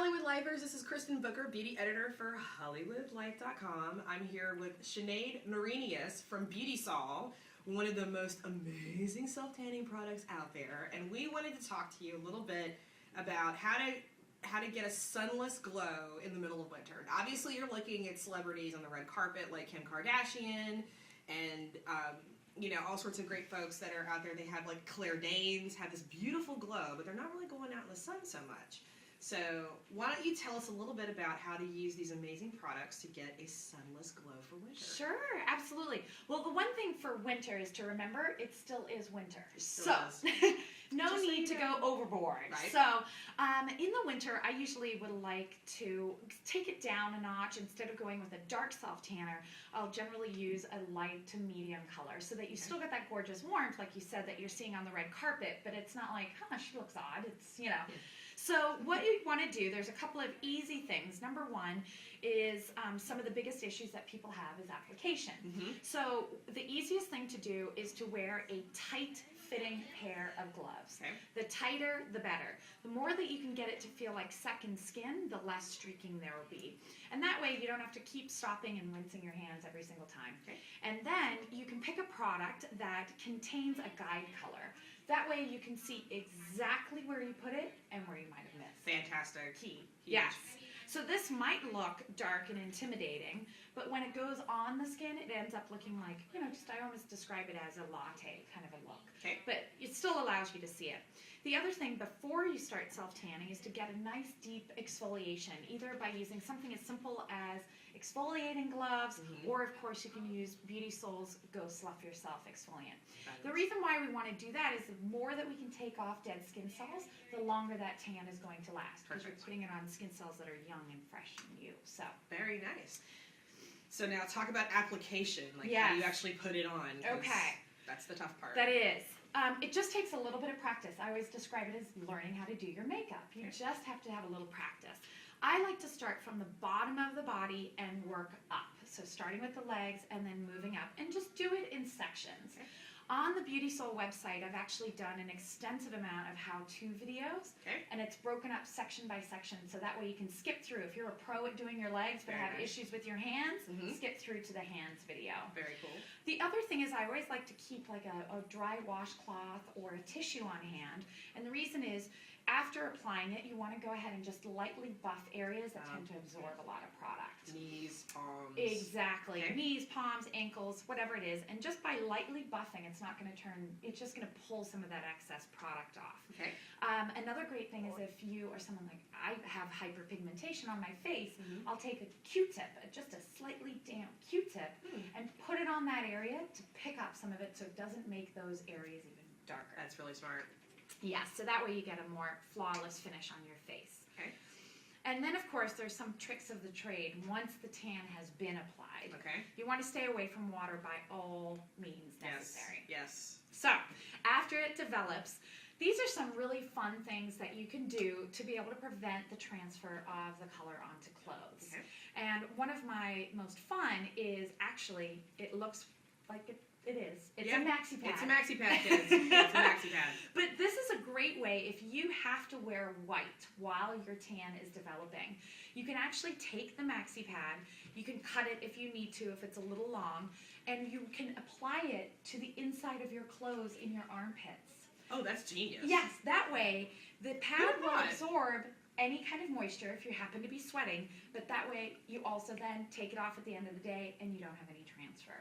Hollywood Lifers, this is Kristin Booker, beauty editor for HollywoodLife.com. I'm here with Sinead Norenius from Beautisol, one of the most amazing self-tanning products out there. And we wanted to talk to you a little bit about how to get a sunless glow in the middle of winter. Obviously, you're looking at celebrities on the red carpet like Kim Kardashian and all sorts of great folks that are out there. They have like Claire Danes, have this beautiful glow, but they're not really going out in the sun so much. So why don't you tell us a little bit about how to use these amazing products to get a sunless glow for winter? Sure, absolutely. Well, the one thing for winter is to remember it still is winter. No Just need to go overboard. Right. So in the winter, I usually would like to take it down a notch. Instead of going with a dark self tanner, I'll generally use a light to medium color so that you still get that gorgeous warmth, like you said, that you're seeing on the red carpet, but it's not like, she looks odd. It's, So what you want to do, there's a couple of easy things. Number one is some of the biggest issues that people have is application. Mm-hmm. So the easiest thing to do is to wear a tight fitting pair of gloves. Okay. The tighter, the better. The more that you can get it to feel like second skin, the less streaking there will be. And that way you don't have to keep stopping and rinsing your hands every single time. Okay. And then you can pick a product that contains a guide color. That way you can see exactly where you put it and where you might have missed. Fantastic. Key. Huge. Yes. So this might look dark and intimidating, but when it goes on the skin, it ends up looking like, I almost describe it as a latte kind of a look. Okay. But it still allows you to see it. The other thing before you start self-tanning is to get a nice deep exfoliation, either by using something as simple as exfoliating gloves, or of course you can use Beautisol's Go Slough Yourself exfoliant. The reason why we want to do that is the more that we can take off dead skin cells, the longer that tan is going to last. Because you're putting it on skin cells that are young and fresh and new. So very nice. So now talk about application, like yes. how you actually put it on. Okay. That's the tough part. That is. It just takes a little bit of practice. I always describe it as learning how to do your makeup. You just have to have a little practice. I like to start from the bottom of the body and work up. So starting with the legs and then moving up, and just do it in sections. Okay. On the Beautisol website, I've actually done an extensive amount of how-to videos, and it's broken up section by section, so that way you can skip through. If you're a pro at doing your legs but have issues with your hands, skip through to the hands video. Very cool. The other thing is I always like to keep like a dry washcloth or a tissue on hand, and the reason is after applying it, you want to go ahead and just lightly buff areas that tend to absorb a lot of product. Knees, palms. Exactly. Okay. Knees, palms, ankles, whatever it is. And just by lightly buffing, it's not going to it's just going to pull some of that excess product off. Okay. Another great thing is if you are someone like I have hyperpigmentation on my face, I'll take a Q-tip, just a slightly damp Q-tip, and put it on that area to pick up some of it so it doesn't make those areas even darker. That's really smart. Yes, so that way you get a more flawless finish on your face. Okay. And then, of course, there's some tricks of the trade once the tan has been applied. Okay. You want to stay away from water by all means necessary. Yes. So, after it develops, these are some really fun things that you can do to be able to prevent the transfer of the color onto clothes. Okay. And one of my most fun is actually, it looks like it is. It's a maxi pad. It's a maxi pad, kids. It's a maxi pad. But this is a great way if you have to wear white while your tan is developing. You can actually take the maxi pad, you can cut it if you need to, if it's a little long, and you can apply it to the inside of your clothes in your armpits. Oh, that's genius. Yes, that way the pad will absorb any kind of moisture if you happen to be sweating, but that way you also then take it off at the end of the day and you don't have any transfer.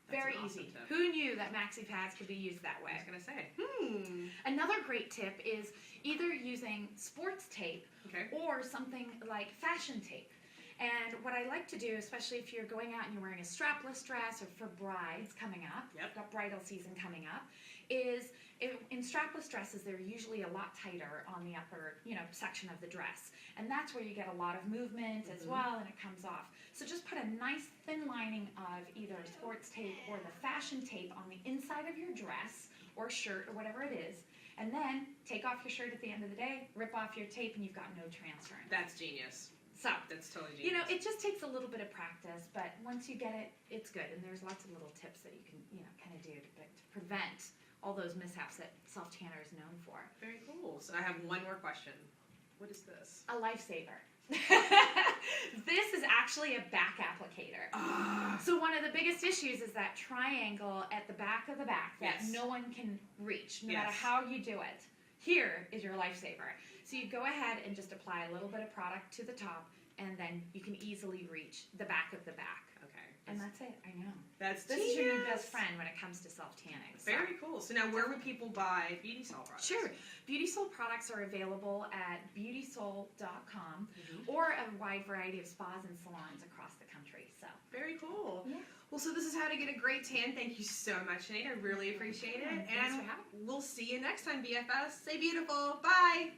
Very easy. Tip. Who knew that maxi pads could be used that way? I was going to say. Another great tip is either using sports tape or something like fashion tape. And what I like to do, especially if you're going out and you're wearing a strapless dress or for brides coming up, got bridal season coming up, is in strapless dresses, they're usually a lot tighter on the upper, section of the dress. And that's where you get a lot of movement as well, and it comes off. So just put a nice thin lining of either sports tape or the fashion tape on the inside of your dress or shirt or whatever it is, and then take off your shirt at the end of the day, rip off your tape, and you've got no transference. That's genius. So, that's totally genius. it just takes a little bit of practice, but once you get it, it's good. And there's lots of little tips that you can, kind of do to prevent all those mishaps that self-tanner is known for. Very cool. So I have one more question. What is this? A lifesaver. This is actually a back applicator. So one of the biggest issues is that triangle at the back of the back that no one can reach, no matter how you do it. Here is your lifesaver. So you go ahead and just apply a little bit of product to the top, and then you can easily reach the back of the back. And that's it. I know. This is your new best friend when it comes to self-tanning. So. Very cool. So now where would people buy Beautisol products? Sure. Beautisol products are available at beautisol.com or a wide variety of spas and salons across the country. So very cool. Yeah. Well, so this is how to get a great tan. Thank you so much, Sinead. I really appreciate it. Thanks for having me. We'll see you next time, BFS. Stay beautiful. Bye.